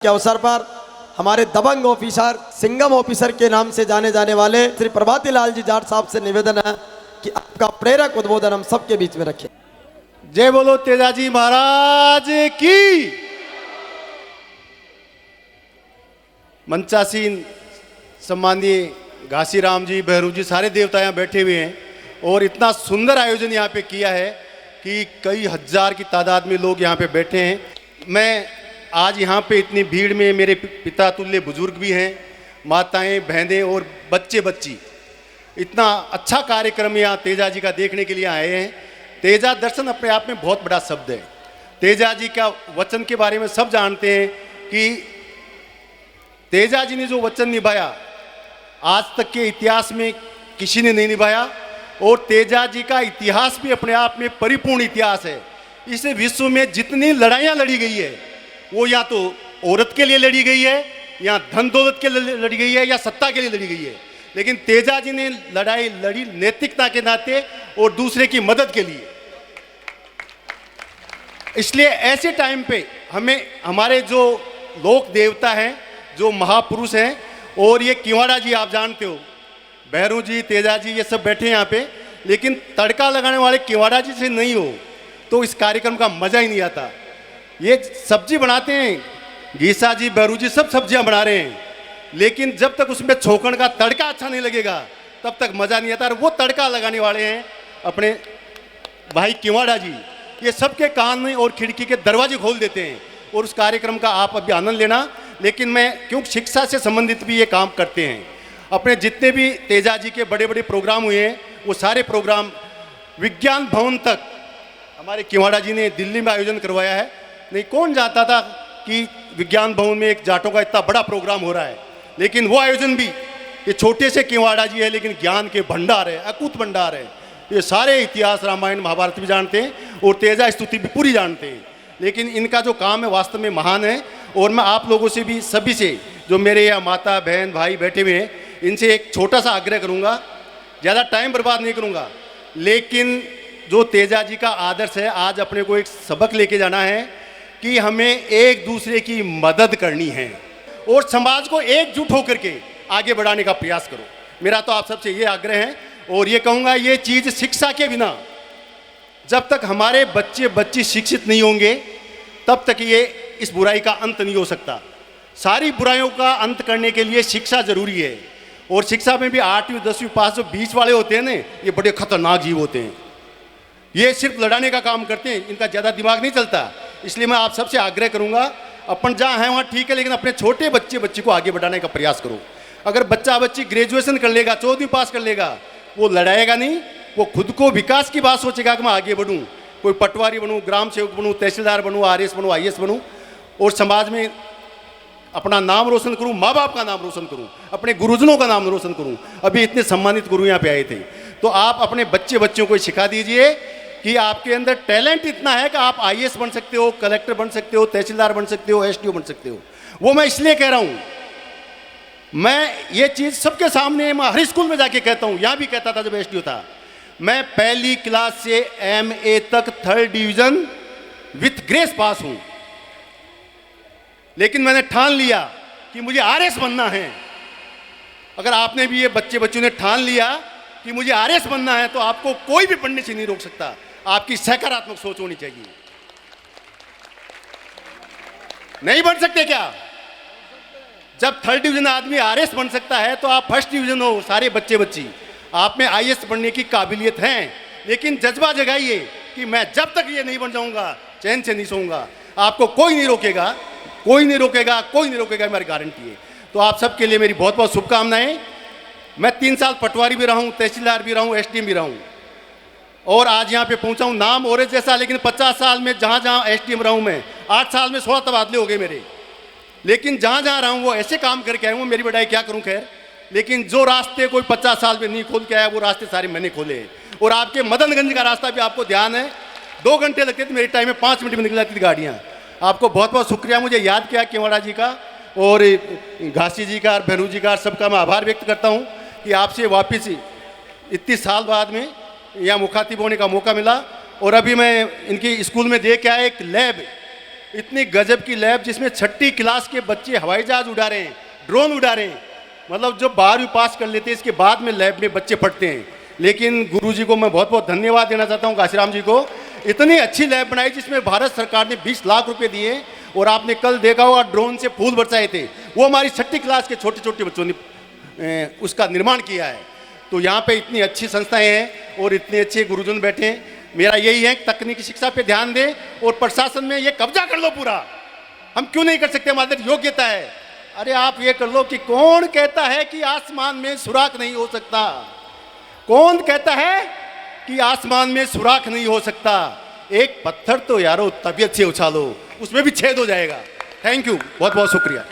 के अवसर पर हमारे दबंग ऑफिसर सिंगम ऑफिसर के नाम से जाने जाने वाले श्री प्रभाती लाल जी जाट साहब से निवेदन है कि आपका प्रेरक उद्बोधन हम सबके बीच में रखें। जय बोलो तेजाजी महाराज की। मंचासीन सम्माननीय घासीराम जी, बहरू जी, सारे देवता यहाँ बैठे हुए हैं और इतना सुंदर आयोजन यहाँ पे किया है कि कई हजार की तादाद में लोग यहाँ पे बैठे हैं। मैं आज यहाँ पे इतनी भीड़ में मेरे पिता तुल्य बुजुर्ग भी हैं, माताएं, बहनें और बच्चे बच्ची, इतना अच्छा कार्यक्रम यहाँ तेजा जी का देखने के लिए आए हैं। तेजा दर्शन अपने आप में बहुत बड़ा शब्द है। तेजा जी का वचन के बारे में सब जानते हैं कि तेजा जी ने जो वचन निभाया आज तक के इतिहास में किसी ने नहीं निभाया, और तेजा जी का इतिहास भी अपने आप में परिपूर्ण इतिहास है। इस विश्व में जितनी लड़ाइयाँ लड़ी गई है वो या तो औरत के लिए लड़ी गई है, या धन दौलत के लिए लड़ी गई है, या सत्ता के लिए लड़ी गई है, लेकिन तेजा जी ने लड़ाई लड़ी नैतिकता के नाते और दूसरे की मदद के लिए। इसलिए ऐसे टाइम पे हमें हमारे जो लोक देवता हैं, जो महापुरुष हैं, और ये किवाड़ा जी आप जानते हो, बहरू जी, तेजा जी, ये सब बैठे हैं यहाँ पे, लेकिन तड़का लगाने वाले किवाड़ा जी से नहीं हो तो इस कार्यक्रम का मजा ही नहीं आता। ये सब्जी बनाते हैं, गीसा जी, बहरू जी सब सब्जियां बना रहे हैं, लेकिन जब तक उसमें छोकन का तड़का अच्छा नहीं लगेगा तब तक मजा नहीं आता। और वो तड़का लगाने वाले हैं अपने भाई किवाड़ा जी। ये सबके कान में और खिड़की के दरवाजे खोल देते हैं और उस कार्यक्रम का आप अभी आनंद लेना। लेकिन मैं क्योंकि शिक्षा से संबंधित भी ये काम करते हैं, अपने जितने भी तेजा जी के बड़े बड़े प्रोग्राम हुए हैं वो सारे प्रोग्राम विज्ञान भवन तक हमारे किवाड़ा जी ने दिल्ली में आयोजन करवाया है। नहीं कौन जानता था कि विज्ञान भवन में एक जाटों का इतना बड़ा प्रोग्राम हो रहा है, लेकिन वो आयोजन भी ये छोटे से किवाड़ा जी है, लेकिन ज्ञान के भंडार है, अकूत भंडार है। ये सारे इतिहास, रामायण, महाभारत भी जानते हैं और तेजा स्तुति भी पूरी जानते हैं, लेकिन इनका जो काम है वास्तव में महान है। और मैं आप लोगों से भी, सभी से, जो मेरे यहाँ माता, बहन, भाई बैठे हुए हैं, इनसे एक छोटा सा आग्रह करूँगा, ज़्यादा टाइम बर्बाद नहीं करूँगा, लेकिन जो तेजा जी का आदर्श है, आज अपने को एक सबक लेके जाना है कि हमें एक दूसरे की मदद करनी है और समाज को एकजुट होकर के आगे बढ़ाने का प्रयास करो। मेरा तो आप सबसे ये आग्रह है। और ये कहूँगा, ये चीज़ शिक्षा के बिना जब तक हमारे बच्चे बच्ची शिक्षित नहीं होंगे तब तक ये इस बुराई का अंत नहीं हो सकता। सारी बुराइयों का अंत करने के लिए शिक्षा जरूरी है। और शिक्षा में भी 8वीं 10वीं पास जो बीच वाले होते हैं ना, ये बड़े खतरनाक जीव होते हैं। ये सिर्फ लड़ाने का काम करते हैं, इनका ज़्यादा दिमाग नहीं चलता। इसलिए मैं आप सबसे आग्रह करूंगा, अपन जहाँ हैं वहाँ ठीक है, लेकिन अपने छोटे बच्चे बच्ची को आगे बढ़ाने का प्रयास करो। अगर बच्चा बच्ची ग्रेजुएशन कर लेगा, 14वीं पास कर लेगा, वो लड़ाएगा नहीं, वो खुद को विकास की बात सोचेगा कि मैं आगे बढ़ूँ, कोई पटवारी बनूँ, ग्राम सेवक बनूँ, तहसीलदार बनूँ, RS बनूँ, IAS बनूँ, और समाज में अपना नाम रोशन करूँ, माँ बाप का नाम रोशन करूँ, अपने गुरुजनों का नाम रोशन करूँ। अभी इतने सम्मानित गुरु यहाँ पे आए थे, तो आप अपने बच्चे बच्चों को सिखा दीजिए कि आपके अंदर टैलेंट इतना है कि आप IAS बन सकते हो, कलेक्टर बन सकते हो, तहसीलदार बन सकते हो, SDO बन सकते हो। वो मैं इसलिए कह रहा हूँ, मैं ये चीज़ सबके सामने, मैं हर स्कूल में जाके कहता हूँ, यहाँ भी कहता था जब SDO था। मैं पहली क्लास से MA तक 3rd डिवीज़न विथ ग्रेस पास हूँ, लेकिन मैंने ठान लिया कि मुझे RS बनना है। अगर आपने भी, ये बच्चे बच्चों ने ठान लिया कि मुझे RS बनना है, तो आपको कोई भी पढ़ने से नहीं रोक सकता। आपकी सकारात्मक सोच होनी चाहिए। नहीं बन सकते क्या? जब 3rd डिवीजन आदमी RS बन सकता है तो आप 1st डिवीजन हो, सारे बच्चे बच्ची, आप में IAS बनने की काबिलियत है। लेकिन जज्बा जगाइए कि मैं जब तक ये नहीं बन जाऊंगा चैन से नहीं सोऊंगा। आपको कोई नहीं रोकेगा, कोई नहीं रोकेगा, कोई नहीं रोकेगा, मेरी गारंटी है। तो आप सबके लिए मेरी बहुत बहुत शुभकामनाएं। मैं 3 साल पटवारी भी रहा हूँ, तहसीलदार भी रहा हूँ, SDM भी रहा हूँ, और आज यहाँ पे पहुँचा हूँ। नाम और जैसा, लेकिन 50 साल में जहाँ जहाँ SDM रहा हूँ मैं, 8 साल में 16 तबादले हो गए मेरे, लेकिन जहाँ जहाँ रहा हूँ वो ऐसे काम करके आए हूँ। मेरी बड़ाई क्या करूँ, खैर, लेकिन जो रास्ते कोई 50 साल में नहीं खोल के आया, वो रास्ते सारे मैंने खोले हैं। और आपके मदनगंज का रास्ता भी आपको ध्यान है, 2 घंटे लगते थे, मेरे टाइम में 5 मिनट में निकल जाती थी गाड़ियाँ। आपको बहुत बहुत शुक्रिया, मुझे याद किया किवाड़ा जी का और घासी जी का और बहरू जी का, सबका मैं आभार व्यक्त करता हूँ कि आपसे वापस इतनी साल बाद में यहाँ मुखातिब होने का मौका मिला। और अभी मैं इनकी स्कूल में देख के आया एक लैब, इतनी गजब की लैब जिसमें 6ठी क्लास के बच्चे हवाई जहाज उड़ा रहे हैं, ड्रोन उड़ा रहे हैं। मतलब जो 12वीं पास कर लेते हैं इसके बाद में लैब में बच्चे पढ़ते हैं। लेकिन गुरुजी को मैं बहुत बहुत धन्यवाद देना चाहता हूँ, काशीराम जी को। इतनी अच्छी लैब बनाई जिसमें भारत सरकार ने 20 लाख रुपए दिए, और आपने कल देखा होगा ड्रोन से फूल बरसाए थे, वो हमारी 6ठी क्लास के छोटे छोटे बच्चों ने उसका निर्माण किया है। तो यहाँ पे इतनी अच्छी संस्थाएं हैं और इतने अच्छे गुरुजन बैठे हैं। मेरा यही है तकनीकी शिक्षा पे ध्यान दें और प्रशासन में ये कब्जा कर लो पूरा। हम क्यों नहीं कर सकते, हमारे अंदर योग्यता है। अरे आप ये कर लो कि कौन कहता है कि आसमान में सुराख नहीं हो सकता? कौन कहता है कि आसमान में सुराख नहीं हो सकता? एक पत्थर तो यारो तबीयत से उछालो, उसमें भी छेद हो जाएगा। थैंक यू, बहुत बहुत शुक्रिया।